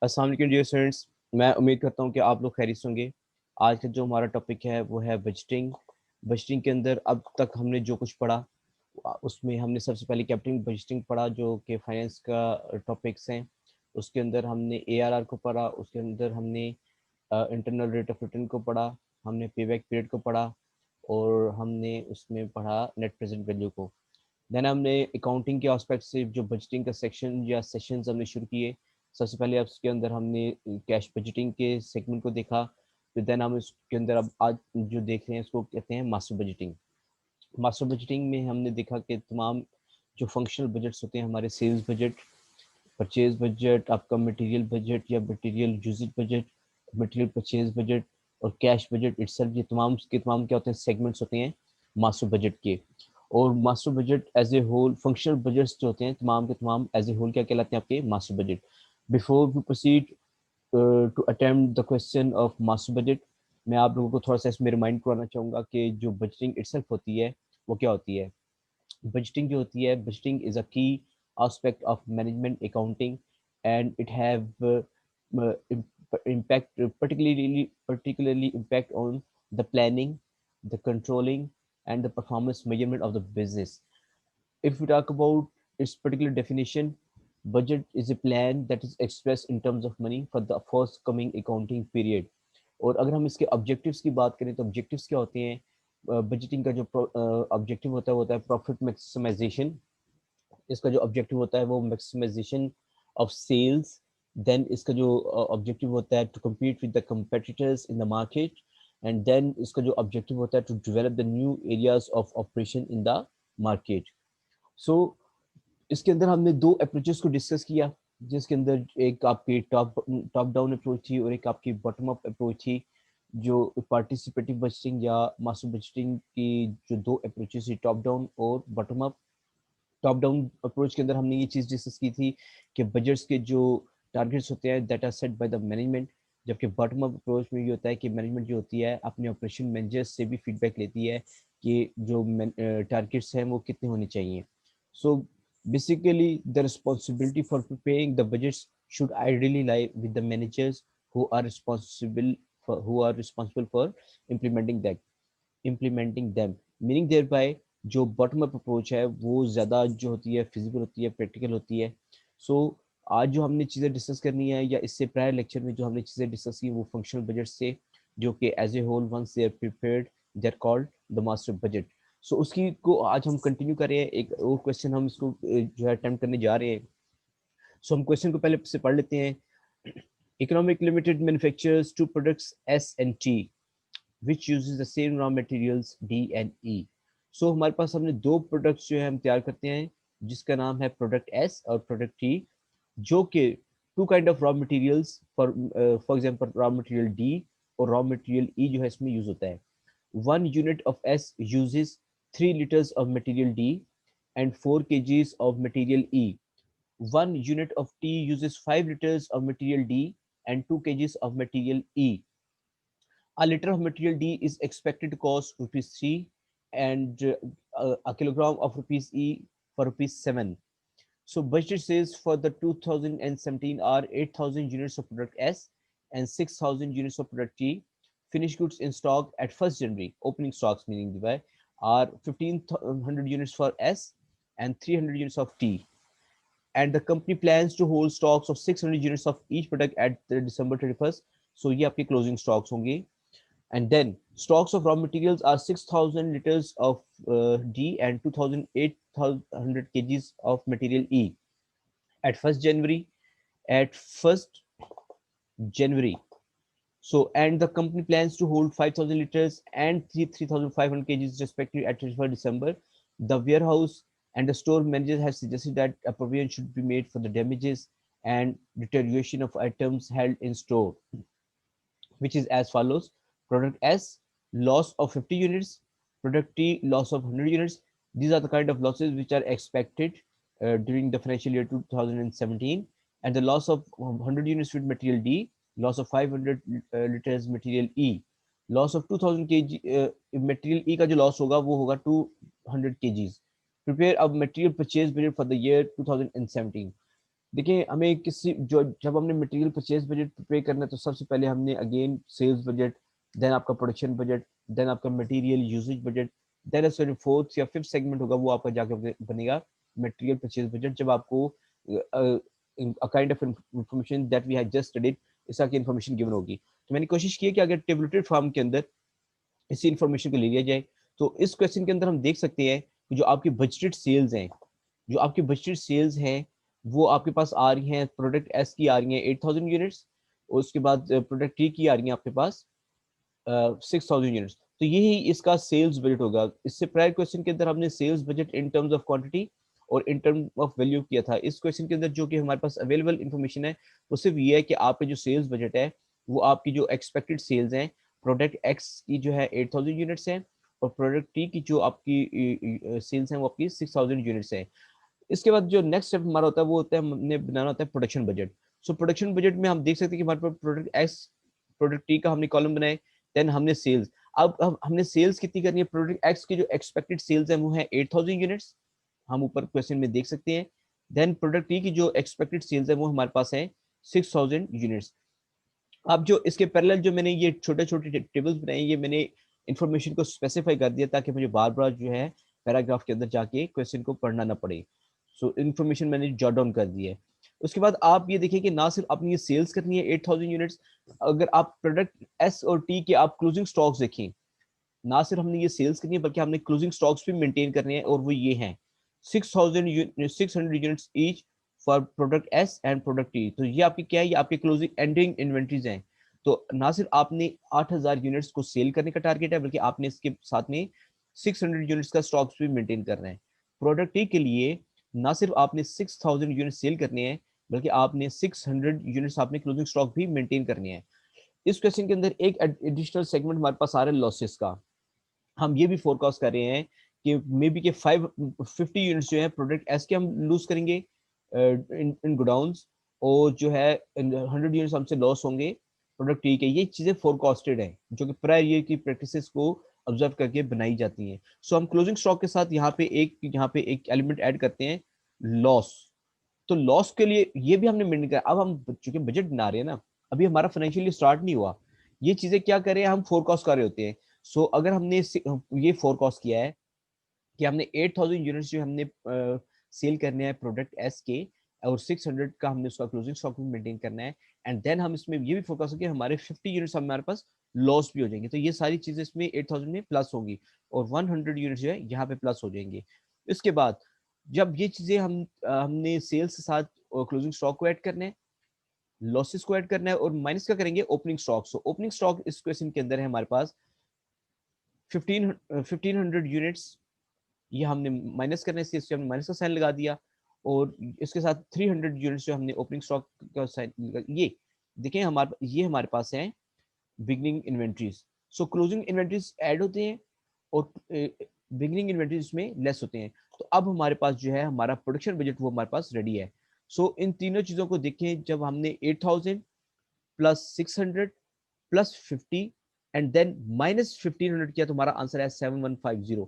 अस्सलाम वालेकुम dear students, मैं उम्मीद करता हूँ कि आप लोग खैरियत से होंगे। आज का जो हमारा टॉपिक है वो है बजटिंग। बजटिंग के अंदर अब तक हमने जो कुछ पढ़ा उसमें हमने सबसे पहले कैपिटल बजटिंग पढ़ा जो कि फाइनेंस का टॉपिक्स हैं। उसके अंदर हमने एआरआर को पढ़ा, उसके अंदर हमने इंटरनल रेट ऑफ रिटर्न को पढ़ा, हमने पेबैक पीरियड को पढ़ा और हमने उसमें पढ़ा नेट प्रेजेंट वैल्यू को। देन हमने अकाउंटिंग के एस्पेक्ट से जो बजटिंग का सेक्शन या सेशंस हमने शुरू किए। सबसे पहले अब उसके अंदर हमने कैश बजटिंग के सेगमेंट को देखा। फिर देन हम इसके अंदर अब आज जो देख रहे हैं इसको कहते हैं मास्टर बजटिंग। मास्टर बजटिंग में हमने देखा कि तमाम जो फंक्शनल बजट्स होते हैं हमारे, सेल्स बजट, परचेज बजट, आपका मटेरियल बजट या material usages budget, material purchase budget और कैश बजट इटसेल्फ, ये तमाम के तमाम क्या होते हैं, सेगमेंट्स होते हैं मास्टर बजट के। और master budget as a whole, functional budgets जो होते हैं तमाम के तमाम एज ए होल क्या कहलाते हैं, आपके master budget. Before we proceed to attempt the question of master budget, मैं आप लोगों को थोड़ा सा इसमें रिमाइंड कराना चाहूँगा कि जो बजटिंग इटसेल्फ होती है वो क्या होती है। बजटिंग जो होती है, बजटिंग इज अ की aspect of management accounting, and it have impact, particularly impact on the planning, the controlling and the performance measurement of the business. If we talk about its particular definition, budget is a plan that is expressed in terms of money for the forthcoming accounting period. और अगर हम इसके objectives की बात करें तो objectives क्या होते हैं। बजटिंग का जो ऑब्जेक्टिव होता है प्रॉफिट मैक्सिमाइजेशन। इसका जो ऑब्जेक्टिव होता है वो मैक्सिमाइजेशन ऑफ सेल्स। देन इसका जो ऑब्जेक्टिव होता है to compete with the competitors in the market. And then इसका जो ऑब्जेक्टिव होता है to develop the new areas of operation in the market. So इसके अंदर हमने दो अप्रोचेस को डिस्कस किया, जिसके अंदर एक आपकी टॉप टॉप डाउन अप्रोच थी और एक आपकी बॉटम अप अप्रोच थी। जो पार्टिसिपेटिव बजटिंग या मास्टर बजटिंग की जो दो अप्रोचेस थी, टॉप डाउन और bottom up. Top down approach के अंदर हमने ये चीज़ डिस्कस की थी कि बजट्स के जो टारगेट्स होते हैं that are set by the management. जबकि बॉटम अप अप्रोच में ये होता है कि मैनेजमेंट जो होती है अपने ऑपरेशन मैनेजर्स से भी फीडबैक लेती है कि जो टारगेट्स हैं वो कितने होने चाहिए। So basically the responsibility for preparing the budgets should ideally lie with the managers who are responsible for implementing that implementing them, meaning thereby जो बॉटम अप अप्रोच है वो ज़्यादा जो होती है फिजिकल होती है, प्रैक्टिकल होती है। सो आज जो हमने चीज़ें डिस्कस करनी है या इससे प्रायर लेक्चर में जो हमने चीज़ें डिस्कस की वो फंक्शनल बजट से, जो कि as a whole once they are prepared they are called the master budget. So उसकी को आज हम कंटिन्यू करें, एक और क्वेश्चन हम इसको जो है अटेम्प्ट करने जा रहे हैं। सो हम क्वेश्चन को पहले से पढ़ लेते हैं। Economic limited manufactures two products S and T which uses the same raw materials D and E. So हमारे पास हमने दो प्रोडक्ट्स जो है हम तैयार करते हैं, जिसका नाम है प्रोडक्ट S और प्रोडक्ट T, जो कि two kind of raw materials for example raw material D और रॉ मटेरियल E जो है इसमें यूज होता है। One unit of S uses 3 liters of material D and 4 kgs of material E. One unit of T uses 5 liters of material D and 2 kgs of material E. A liter of material D is expected to cost rupees 3 and a kilogram of rupees E for rupees 7. So budget says for the 2017 are 8,000 units of product S and 6,000 units of product T. Finished goods in stock at 1st January, opening stocks meaning the are 1,500 units for S and 300 units of T. And the company plans to hold stocks of 600 units of each product at the December 31st. So ये आपके closing stocks होंगे. And then stocks of raw materials are 6,000 liters of D and 2,800 kgs of material E at 1st January. At 1st January. So, and the company plans to hold 5,000 liters and 3,500 kgs respectively at 31st December. The warehouse and the store managers have suggested that a provision should be made for the damages and deterioration of items held in store, which is as follows. Product S, loss of 50 units. Product T, loss of 100 units. These are the kind of losses which are expected during the financial year 2017. And the loss of 100 units with material D, loss of 500 liters material E, loss of 2000 kg material E का जो loss होगा वो होगा 200 kgs. Prepare a material purchase budget for the year 2017. देखिए हमें किसी जो जब हमने मटेरियल परचेज बजट पे करना है तो सबसे पहले हमने अगेन सेल्स बजट, देन आपका प्रोडक्शन बजट, देन आपका मटेरियल यूजेज बजट, देन इसका फोर्थ या फिफ्थ सेगमेंट होगा वो आपका जाके बनेगा मटेरियल परचेज बजट। जब आपको a kind of information that we have just studied इसका की इंफॉर्मेशन गिवन होगी। तो मैंने कोशिश की है कि अगर टेबलेटेड फॉर्म के अंदर इसी इंफॉर्मेशन को ले लिया जाए तो इस क्वेश्चन के अंदर हम देख सकते हैं कि जो आपकी बजटेड सेल्स हैं, जो आपकी बजटेड सेल्स हैं वो आपके पास आ रही हैं, प्रोडक्ट एस की आ रही हैं 8000 यूनिट्स, और उसके बाद प्रोडक्ट टी की आ रही हैं आपके पास 6000 यूनिट्स। तो यही इसका सेल्स बजट होगा। इससे प्रायर क्वेश्चन के अंदर हमने sales budget in terms of quantity और इन टर्म ऑफ वैल्यू किया था। इस क्वेश्चन के अंदर जो कि हमारे पास अवेलेबल इन्फॉर्मेशन है वो सिर्फ ये है कि आपका जो सेल्स बजट है वो आपकी जो एक्सपेक्टेड सेल्स हैं, प्रोडक्ट एक्स की जो है 8000 यूनिट्स हैं और प्रोडक्ट टी की जो आपकी सेल्स हैं वो आपकी 6000 यूनिट्स हैं। इसके बाद जो नेक्स्ट स्टेप हमारा होता है वो होता है हमने बनाना होता है production budget. So production budget में हम देख सकते हैं कि हमारे पास प्रोडक्ट एक्स प्रोडक्ट टी का हमने कॉलम बनाए, देन हमने सेल्स, अब हमने सेल्स कितनी करनी है, प्रोडक्ट एक्स की जो एक्सपेक्टेड सेल्स है वो है 8000 यूनिट्स, हम ऊपर क्वेश्चन में देख सकते हैं। देन प्रोडक्ट टी की जो एक्सपेक्टेड सेल्स है वो हमारे पास है 6000 यूनिट्स। अब जो इसके पैरेलल जो मैंने ये छोटे छोटे टेबल्स बनाए, ये मैंने इंफॉर्मेशन को स्पेसिफाई कर दिया ताकि मुझे बार बार जो है पैराग्राफ के अंदर जाके क्वेश्चन को पढ़ना ना पड़े। सो इन्फॉर्मेशन मैंने जॉट डाउन कर दी है। उसके बाद आप ये देखिए कि ना सिर्फ आपने ये सेल्स करनी है 8000 यूनिट्स, अगर आप प्रोडक्ट एस और टी के आप क्लोजिंग स्टॉक्स देखें, ना सिर्फ हमने ये सेल्स करनी है बल्कि हमने क्लोजिंग स्टॉक्स भी मेंटेन करने हैं, और वो ये हैं 600 units each for product S and product T. तो ये आपकी क्या है, ये आपके क्लोजिंग एंडिंग इन्वेंट्रीज हैं। तो ना सिर्फ आपने 8000 यूनिट्स को सेल करने का टारगेट है बल्कि आपने इसके साथ में 600 यूनिट्स का स्टॉक्स भी मेंटेन करना है। प्रोडक्ट टी के लिए ना सिर्फ आपने 6000 यूनिट सेल करने हैं बल्कि आपने 600 यूनिट्स आपने क्लोजिंग स्टॉक भी मेंटेन करने हैं। इस क्वेश्चन के अंदर एक एडिशनल सेगमेंट हमारे पास आ रहा है लॉसेस का। हम ये भी फोरकास्ट कर रहे हैं कि मे बी के 550 यूनिट्स जो है प्रोडक्ट एस के हम लूज करेंगे इन गोडाउन्स, और जो है 100 यूनिट्स हमसे लॉस होंगे प्रोडक्ट टी के। ये चीजें फोरकास्टेड हैं जो कि प्रायर ईयर की प्रैक्टिसेस को ऑब्जर्व करके बनाई जाती हैं। सो हम क्लोजिंग स्टॉक के साथ यहाँ पे एक एलिमेंट ऐड करते हैं, लॉस। तो लॉस के लिए ये भी हमने मेंटेन किया। अब हम चूंकि बजट बना रहे हैं ना, अभी हमारा फाइनेंशियल स्टार्ट नहीं हुआ, ये चीजें क्या कर रहे हैं, हम फोरकास्ट कर रहे होते हैं। सो अगर हमने ये फोरकास्ट किया है कि हमने 8000 यूनिट्स जो हमने सेल करने हैं प्रोडक्ट एस के, और 600 का हमने उसका क्लोजिंग स्टॉक भी मेंटेन करना है, एंड देन हम इसमें ये भी फोकस कि हमारे 50 यूनिट्स हमारे पास लॉस भी हो जाएंगे। तो ये सारी चीजें इसमें 8000 में प्लस होगी और 100 यूनिट्स जो है यहाँ पे प्लस हो जाएंगे। इसके बाद जब ये चीजें हमने सेल्स के साथ क्लोजिंग स्टॉक को ऐड करना है, लॉसेस को ऐड करना है, और माइनस क्या करेंगे, opening stock. So opening stock इस क्वेश्चन के अंदर है हमारे पास 1500 यूनिट्स, ये हमने माइनस करने से इससे हमने माइनस का साइन लगा दिया, और इसके साथ 300 यूनिट्स जो हमने ओपनिंग स्टॉक का साइन, ये देखें ये हमारे पास है बिगनिंग इन्वेंट्रीज। सो क्लोजिंग इन्वेंट्रीज ऐड होते हैं और बिगनिंग इन्वेंट्रीज में लेस होते हैं। तो अब हमारे पास जो है हमारा प्रोडक्शन बजट वो हमारे पास रेडी है। सो इन तीनों चीजों को देखें, जब हमने 8000 plus 600 plus 50 and then minus 1500 किया तो हमारा आंसर है 7150।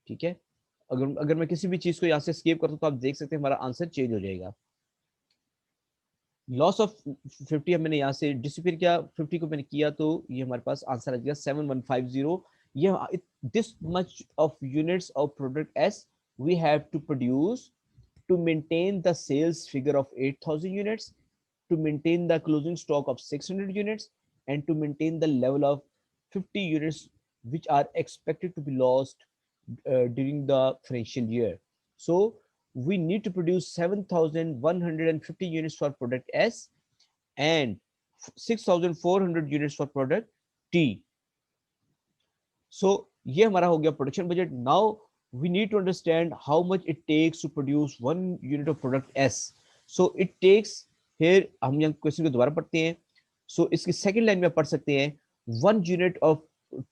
ठीक है, अगर अगर मैं किसी भी चीज को यहाँ से स्केप करता हूँ तो आप देख सकते हैं हमारा आंसर चेंज हो जाएगा। लॉस ऑफ 50 मैंने यहाँ से डिसअपीयर किया, 50 को मैंने किया तो ये हमारे पास आंसर आ जाएगा 7150। ये this much of units of product S we have to produce to maintain the sales figure of 8000 units, to maintain the closing stock of 600 units, and to maintain the level of 50 units which are expected to be lost during the financial year. So we need to produce 7150 units for product S and 6400 units for product T. So ये हमारा हो गया production budget. Now we need to understand how much it takes to produce 1 unit of product S. So it takes, here हम यहाँ question को दोबारा पढ़ते हैं। So इसकी सेकंड लाइन में पढ़ सकते हैं 1 unit of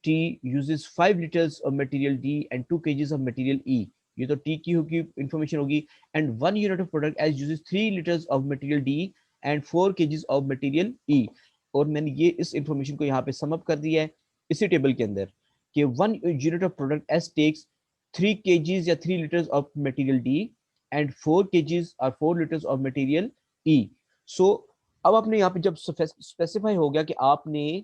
T uses 5 liters of material D and 2 kgs of material E. ये तो T की होगी इंफॉर्मेशन होगी, and 1 unit of product S uses 3 liters of material D and 4 kgs of material E. और मैंने ये इस इंफॉर्मेशन को यहाँ पे सम अप कर दिया है इसी टेबल के अंदर कि 1 unit of product S takes 3 kgs या 3 liters of material D and 4 kgs or 4 liters of material E. So अब आपने यहाँ पे जब स्पेसिफाई हो गया कि आपने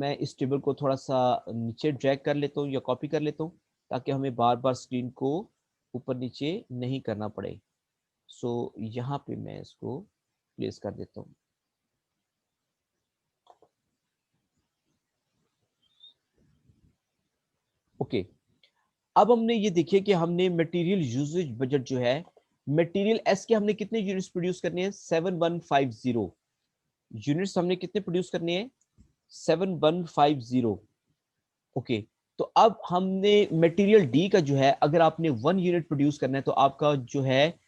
मैं इस टेबल को थोड़ा सा नीचे ड्रैग कर लेता हूँ या कॉपी कर लेता हूँ ताकि हमें बार बार स्क्रीन को ऊपर नीचे नहीं करना पड़े। सो यहाँ पे मैं इसको प्लेस कर देता हूँ। ओके, अब हमने ये देखिए कि हमने मटेरियल यूजेज बजट जो है, मटेरियल एस के हमने कितने यूनिट्स प्रोड्यूस करने हैं, 7150 यूनिट्स हमने कितने प्रोड्यूस करने हैं, 7150। ओके, तो अब हमने मटेरियल डी का जो है, अगर आपने 1 यूनिट प्रोड्यूस करना है तो आपका जो है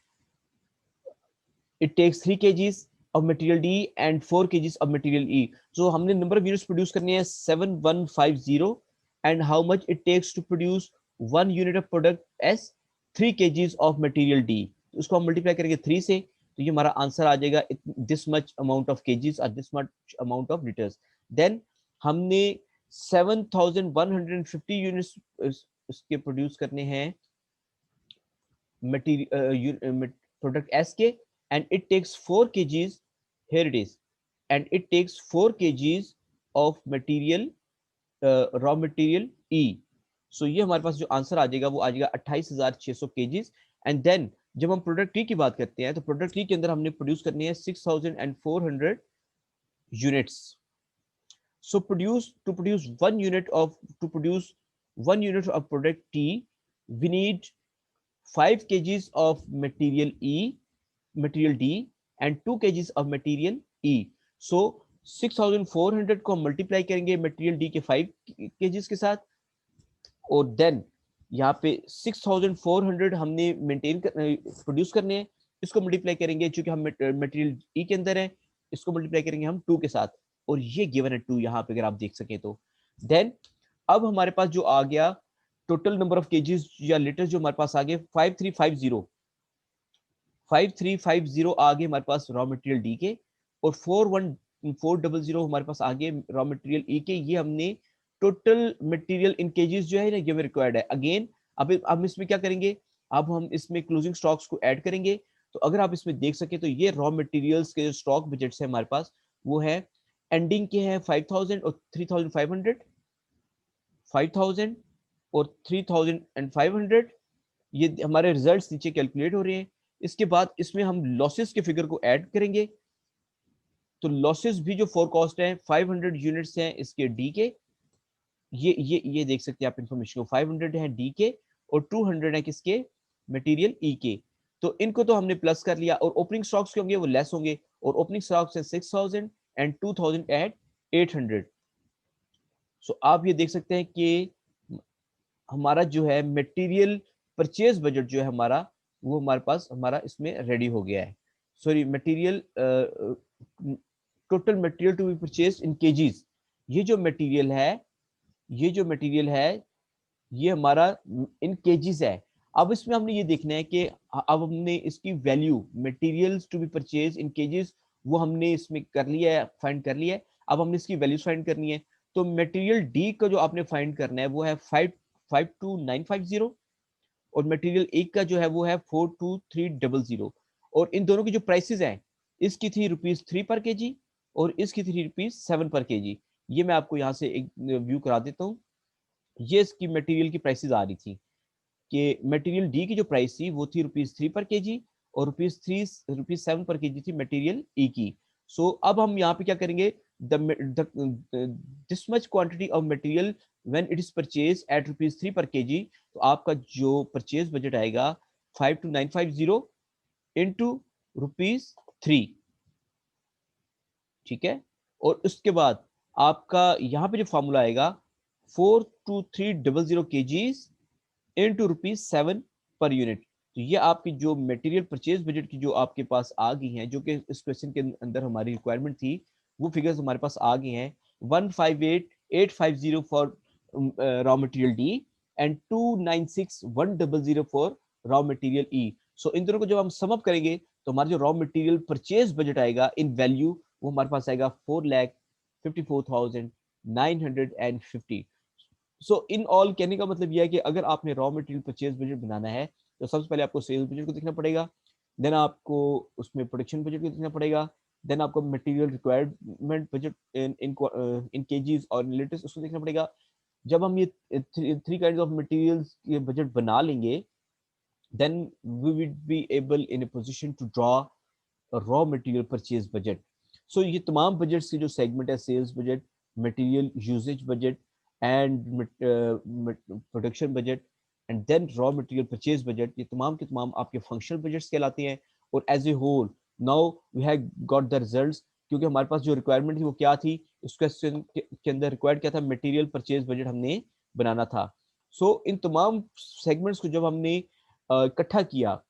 it takes 3 kgs of material D and 4 kgs of material E. So हमने number of units produce करनी है 7150 and how much it takes to produce 1 unit of product S, 3 kgs of material D. उसको हम multiply करेंगे 3 से, तो ये हमारा आंसर आ जाएगा this much amount of kgs or this much amount of liters. Then हमने 7150 units इसके प्रोड्यूस करने हैं मटेरियल प्रोडक्ट एस के, and it takes 4 kgs, here it is, and it takes 4 kgs of material raw material E. So ये हमारे पास जो answer आ जाएगा वो आ जाएगा 28,600 kgs। एंड देन जब हम प्रोडक्ट टी की बात करते हैं तो प्रोडक्ट टी के अंदर हमने प्रोड्यूस करनी है 6,400 units. So to produce 1 unit of product T, we need 5 kgs of material E, material D, and 2 kgs of material E. So 6,400 को हम मल्टीप्लाई करेंगे मटेरियल डी के 5 kgs के साथ, और देन यहाँ पे 6,400 हमने प्रोड्यूस करने हैं, इसको मल्टीप्लाई करेंगे चूंकि हम मटेरियल ई के अंदर है, इसको मल्टीप्लाई करेंगे हम 2 के साथ, और ये गिवन है 2 यहाँ पे अगर आप देख सकें तो। देन अब हमारे पास जो आ गया टोटल नंबर ऑफ केजीज या लीटर्स जो हमारे पास आ गए 5350 आ गए हमारे पास रॉ मटेरियल डी के, और 41400 हमारे पास आ गए रॉ मटेरियल ई के। ये हमने टोटल मटेरियल इन केजीज जो है ना ये रिक्वायर्ड है। अगेन अब हम इसमें क्या करेंगे, अब हम इसमें क्लोजिंग स्टॉक्स को ऐड करेंगे। तो अगर आप इसमें देख सके तो ये रॉ मटेरियल्स के जो स्टॉक बजट्स है हमारे पास वो है एंडिंग के हैं 5000 और 3500, 5000 और 3500। ये हमारे रिजल्ट्स नीचे कैलकुलेट हो रहे हैं। इसके बाद इसमें हम लॉसेस के फिगर को ऐड करेंगे, तो लॉसेस भी जो फोरकास्ट है 500 यूनिट्स हैं इसके डी के, ये देख सकते हैं आप इंफॉर्मेशन को, 500 है डी के और 200 है किसके, मटेरियल ई के। तो इनको तो हमने प्लस कर लिया, और ओपनिंग स्टॉक्स के होंगे वो लेस होंगे, और ओपनिंग स्टॉक्स है 6000 एंड 2000 एट 800। सो आप ये देख सकते हैं कि हमारा जो है मटेरियल परचेज बजट जो है हमारा वो हमारे पास हमारा इसमें रेडी हो गया है। Sorry, material total material to be purchase in kgs, ये जो मटेरियल है ये हमारा इन केजीज है। अब इसमें हमने ये देखना है कि अब हमने इसकी value materials to be purchase in kgs वो हमने इसमें कर लिया है, फाइंड कर लिया है। अब हमने इसकी वैल्यूज फाइंड करनी है। तो मटेरियल डी का जो आपने फाइंड करना है वो है 52950, और मटेरियल ए का जो है वो है 42300। और इन दोनों की जो प्राइसेस हैं, इसकी थी ₹3 पर केजी और इसकी थी ₹7 पर केजी। ये मैं आपको यहाँ से एक व्यू करा देता हूँ। ये इसकी मटेरियल की प्राइसेस आ रही थी कि मटेरियल डी की जो प्राइस थी वो थी ₹3 पर केजी और ₹7 पर केजी थी मटेरियल ई की। सो अब हम यहाँ पे क्या करेंगे, this much quantity of material when it is purchase at ₹3 per KG, तो आपका जो परचेज बजट आएगा 52950 इंटू ₹3, ठीक है। और उसके बाद आपका यहाँ पे जो फॉर्मूला आएगा 42300 kgs इंटू ₹7 पर यूनिट। तो ये आपकी जो मटेरियल परचेज बजट की जो आपके पास आ गई हैं, जो कि इस क्वेश्चन के अंदर हमारी रिक्वायरमेंट थी, वो फिगर्स हमारे पास आ गए हैं। 158850 for raw material D and 296100 for raw material E. So इन दोनों को जब हम सम अप करेंगे तो हमारा जो रॉ मटेरियल परचेज बजट आएगा इन वैल्यू वो हमारे पास आएगा 4,54,950। सो इन ऑल कहने का मतलब यह है कि अगर आपने रॉ मटेरियल परचेज बजट बनाना है तो सबसे पहले आपको सेल्स बजट को देखना पड़ेगा, देन आपको उसमें प्रोडक्शन बजट को देखना पड़ेगा, देन आपको material requirement budget in KGs और इन लीटर्स उसको देखना पड़ेगा। जब हम ये थ्री काइंड्स ऑफ मटेरियल्स के बजट बना लेंगे, then we would be able in a position to draw a raw material purchase budget. So ये तमाम बजट्स के जो सेगमेंट है, sales budget, material usages budget and production budget and then raw material purchase budget, ये तमाम के तमाम आपके फंक्शनल बजट्स कहलाते हैं। और as a whole now we have got the results, क्योंकि हमारे पास जो रिक्वायरमेंट थी वो क्या थी, इस क्वेश्चन के अंदर रिक्वायर्ड क्या था, मटेरियल परचेज बजट हमने बनाना था। सो इन तमाम सेगमेंट्स को जब हमने इकट्ठा किया,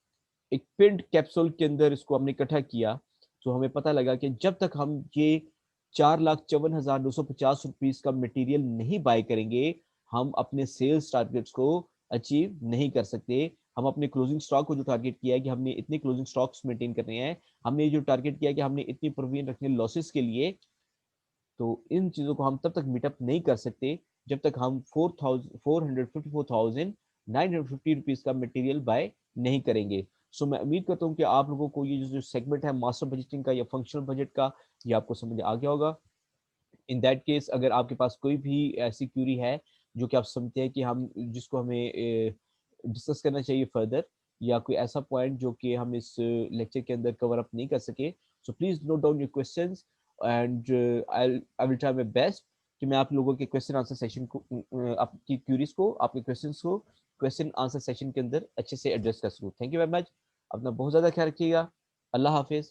एक पिंड कैप्सूल के अंदर इसको हमने इकट्ठा किया, तो हमें पता लगा कि जब तक हम ये 4,54,250 का मटेरियल नहीं बाय करेंगे, हम अपने सेल्स टारगेट्स को अचीव नहीं कर सकते। हम अपने क्लोजिंग स्टॉक को जो टारगेट किया है कि हमने इतने क्लोजिंग स्टॉक्स मेंटेन करने हैं, हमने जो टारगेट किया है कि हमने इतनी प्रोविजन रखनी है लॉसेस के लिए, तो इन चीज़ों को हम तब तक मीटअप नहीं कर सकते जब तक हम 4,454,950 रुपीज़ का मटेरियल बाय नहीं करेंगे। सो मैं उम्मीद करता हूँ कि आप लोगों को ये जो सेगमेंट है मास्टर बजटिंग का या फंक्शनल बजट का, ये आपको समझ आ गया होगा। इन दैट केस अगर आपके पास कोई भी ऐसी क्यूरी है जो कि आप समझते हैं कि हम जिसको हमें डिस्कस करना चाहिए फर्दर, या कोई ऐसा पॉइंट जो कि हम इस लेक्चर के अंदर कवर अप नहीं कर सके, so please note down your questions and I will try my best कि मैं आप लोगों के क्वेश्चन आंसर सेशन को आपकी क्यूरीज को, आपके क्वेश्चंस को क्वेश्चन आंसर सेशन के अंदर अच्छे से एड्रेस कर सकूँ। Thank you very much. अपना बहुत ज़्यादा ख्याल रखिएगा। अल्लाह हाफिज़।